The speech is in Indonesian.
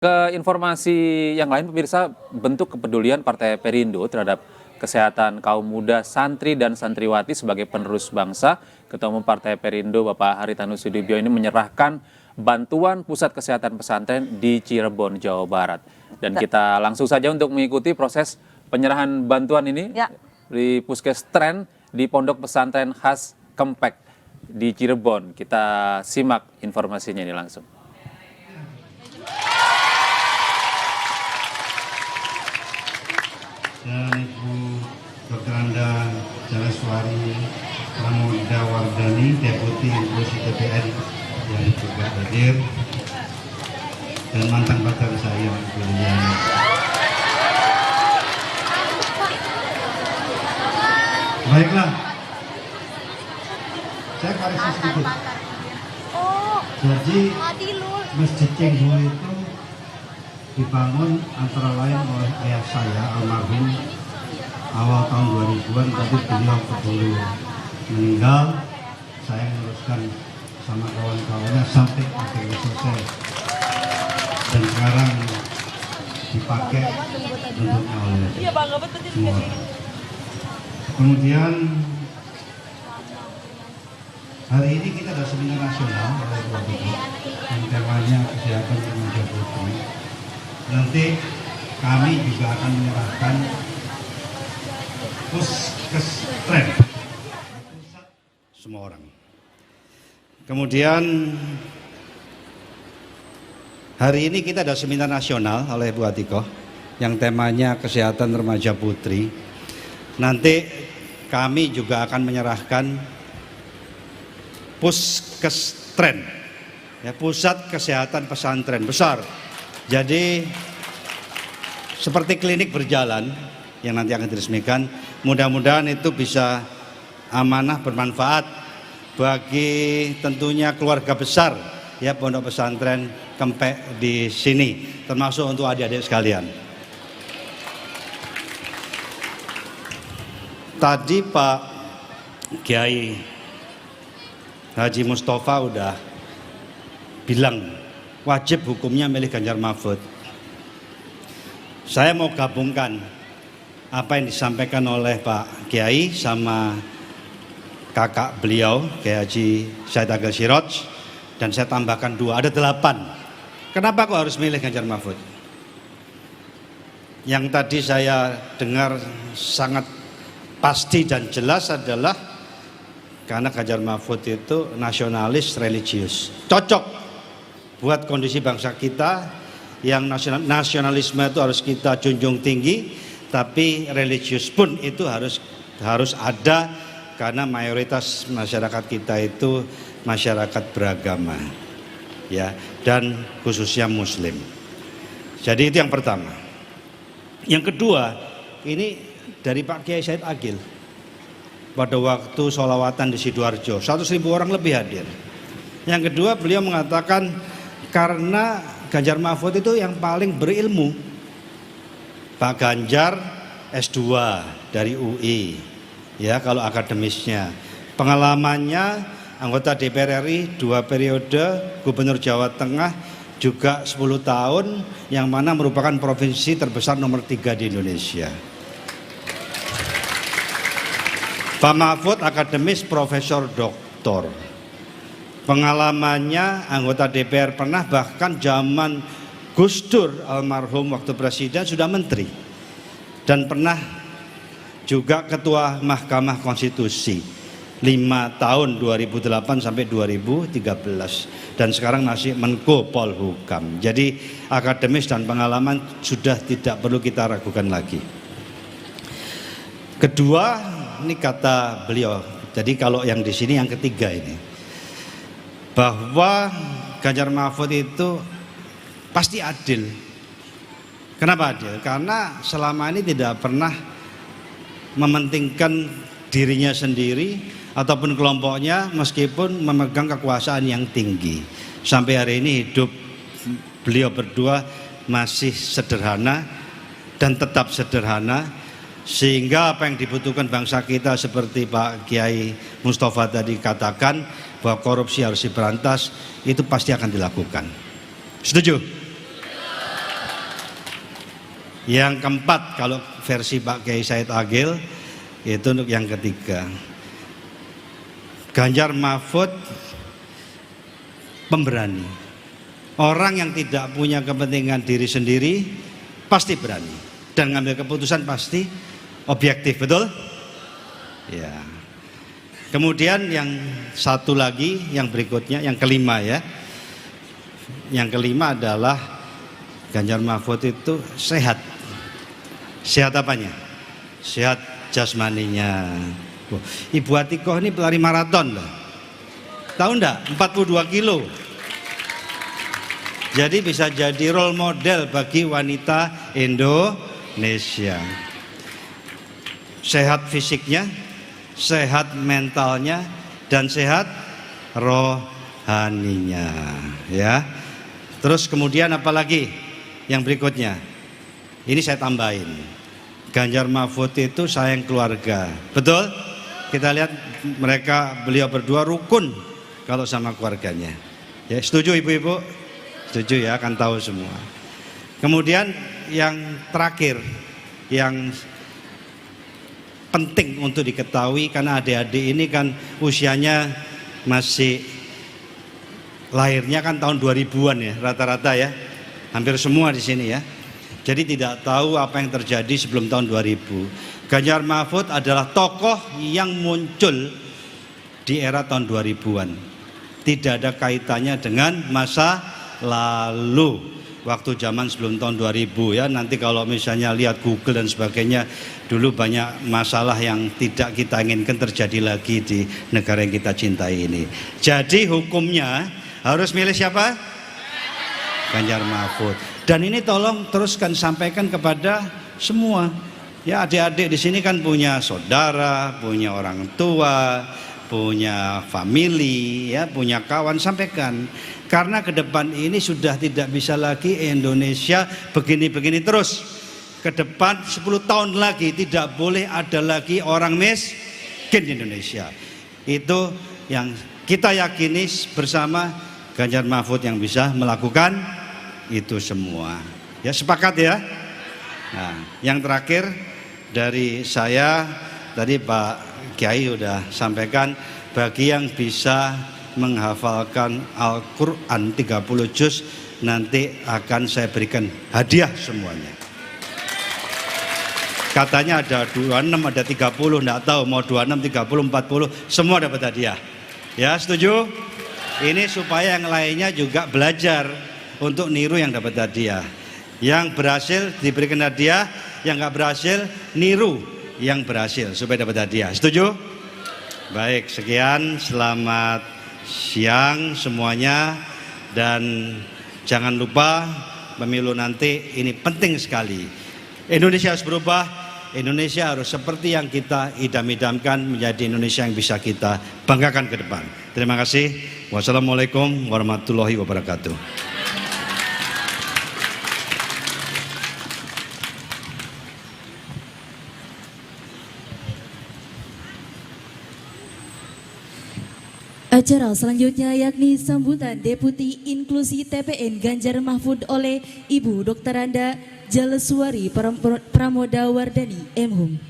Ke informasi yang lain pemirsa, bentuk kepedulian Partai Perindo terhadap kesehatan kaum muda, santri dan santriwati sebagai penerus bangsa, Ketua Umum Partai Perindo Bapak Haritanu Sudibyo ini menyerahkan bantuan pusat kesehatan pesantren di Cirebon, Jawa Barat. Dan kita langsung saja untuk mengikuti proses penyerahan bantuan ini di Puskestren di Pondok Pesantren Khas Kempek di Cirebon. Kita simak informasinya ini langsung. Dan Ibu Dr. Anda Jalaswari Pramoda Wardani, Deputi Inklusi TPN yang juga hadir, dan mantan pacar saya, Ibu Liliana. Baiklah, saya koreksi sedikit. Jadi Masjid Cengho itu dibangun antara lain oleh ayah saya almarhum awal tahun 2000-an, tapi beliau keburu meninggal. Saya meneruskan sama kawan-kawannya sampai akhirnya selesai, dan sekarang dipakai bentuknya oleh semua. Kemudian hari ini kita ada seminar nasional oleh Bapak yang temanya kesehatan remaja putri. Nanti kami juga akan menyerahkan Puskestren semua orang. Kemudian hari ini kita ada seminar nasional oleh Bu Atikoh yang temanya kesehatan remaja putri. Nanti kami juga akan menyerahkan Puskestren, ya, pusat kesehatan pesantren besar. Jadi seperti klinik berjalan yang nanti akan diresmikan, mudah-mudahan itu bisa amanah bermanfaat bagi tentunya keluarga besar ya Pondok Pesantren Kempek di sini, termasuk untuk adik-adik sekalian. Tadi Pak Kiai Haji Mustafa udah bilang wajib hukumnya milih Ganjar Mahfud. Saya mau gabungkan apa yang disampaikan oleh Pak Kiai sama kakak beliau, Kiai Haji Said Agil Siroj, dan saya tambahkan 2, ada 8. Kenapa kok harus milih Ganjar Mahfud? Yang tadi saya dengar sangat pasti dan jelas adalah karena Ganjar Mahfud itu nasionalis religius, cocok buat kondisi bangsa kita yang nasionalisme itu harus kita junjung tinggi, tapi religius pun itu harus ada karena mayoritas masyarakat kita itu masyarakat beragama, ya, dan khususnya Muslim. Jadi itu yang pertama. Yang kedua, ini dari Pak Kiai Said Agil pada waktu sholawatan di Sidoarjo, 100.000 orang lebih hadir. Yang kedua, beliau mengatakan karena Ganjar Mahfud itu yang paling berilmu. Pak Ganjar S2 dari UI, ya kalau akademisnya. Pengalamannya anggota DPR RI 2 periode, Gubernur Jawa Tengah juga 10 tahun, yang mana merupakan provinsi terbesar nomor 3 di Indonesia. Pak Mahfud akademis profesor doktor. Pengalamannya anggota DPR pernah, bahkan zaman Gus Dur almarhum waktu presiden sudah menteri, dan pernah juga ketua Mahkamah Konstitusi 5 tahun 2008 sampai 2013, dan sekarang masih Menko Polhukam. Jadi akademis dan pengalaman sudah tidak perlu kita ragukan lagi. Kedua, ini kata beliau, jadi kalau yang di sini yang ketiga ini, bahwa Ganjar Mahfud itu pasti adil. Kenapa adil? Karena selama ini tidak pernah mementingkan dirinya sendiri ataupun kelompoknya, meskipun memegang kekuasaan yang tinggi. Sampai hari ini hidup beliau berdua masih sederhana dan tetap sederhana, sehingga apa yang dibutuhkan bangsa kita seperti Pak Kiai Mustafa tadi katakan, bahwa korupsi harus diberantas, itu pasti akan dilakukan. Setuju? Yang keempat kalau versi Pak Kiai Said Agil itu untuk yang ketiga. Ganjar Mahfud pemberani. Orang yang tidak punya kepentingan diri sendiri pasti berani dan ngambil keputusan pasti objektif, betul? Ya. Kemudian yang satu lagi, yang berikutnya, yang kelima ya. Yang kelima adalah Ganjar Mahfud itu sehat. Sehat apanya? Sehat jasmaninya. Ibu Atikoh ini pelari maraton loh. Tahu enggak? 42 kilo. Jadi bisa jadi role model bagi wanita Indonesia. Sehat fisiknya, sehat mentalnya, dan sehat rohaninya, ya. Terus kemudian apa lagi yang berikutnya? Ini saya tambahin. Ganjar Mahfud itu sayang keluarga, betul? Kita lihat beliau berdua rukun kalau sama keluarganya. Ya, setuju ibu-ibu? Setuju ya, akan tahu semua. Kemudian yang terakhir, yang penting untuk diketahui karena adik-adik ini kan usianya masih lahirnya kan tahun 2000-an ya rata-rata ya, hampir semua di sini ya. Jadi tidak tahu apa yang terjadi sebelum tahun 2000. Ganjar Mahfud adalah tokoh yang muncul di era tahun 2000-an. Tidak ada kaitannya dengan masa lalu. Waktu zaman sebelum tahun 2000 ya, nanti kalau misalnya lihat Google dan sebagainya, dulu banyak masalah yang tidak kita inginkan terjadi lagi di negara yang kita cintai ini. Jadi hukumnya harus milih siapa? Ganjar Mahfud. Dan ini tolong teruskan sampaikan kepada semua. Ya, adik-adik di sini kan punya saudara, punya orang tua, punya family, ya, punya kawan, sampaikan. Karena ke depan ini sudah tidak bisa lagi Indonesia begini-begini terus. Ke depan 10 tahun lagi tidak boleh ada lagi orang miskin di Indonesia. Itu yang kita yakini bersama, Ganjar Mahfud yang bisa melakukan itu semua. Ya, sepakat ya? Nah, yang terakhir dari saya, tadi Pak Kiai sudah sampaikan, bagi yang bisa menghafalkan Al-Quran 30 juz nanti akan saya berikan hadiah semuanya. Katanya ada 26, ada 30, enggak tahu mau 26, 30, 40, semua dapat hadiah. Ya, setuju? Ini supaya yang lainnya juga belajar untuk niru yang dapat hadiah. Yang berhasil diberikan hadiah, yang enggak berhasil niru yang berhasil supaya dapat hadiah. Setuju? Baik, sekian, selamat siang semuanya, dan jangan lupa pemilu nanti ini penting sekali. Indonesia harus berubah, Indonesia harus seperti yang kita idam-idamkan menjadi Indonesia yang bisa kita banggakan ke depan. Terima kasih. Wassalamualaikum warahmatullahi wabarakatuh. Acara selanjutnya yakni sambutan Deputi Inklusi TPN Ganjar Mahfud oleh Ibu Dr. Anda Jaleswari Pramodawardani, MHum.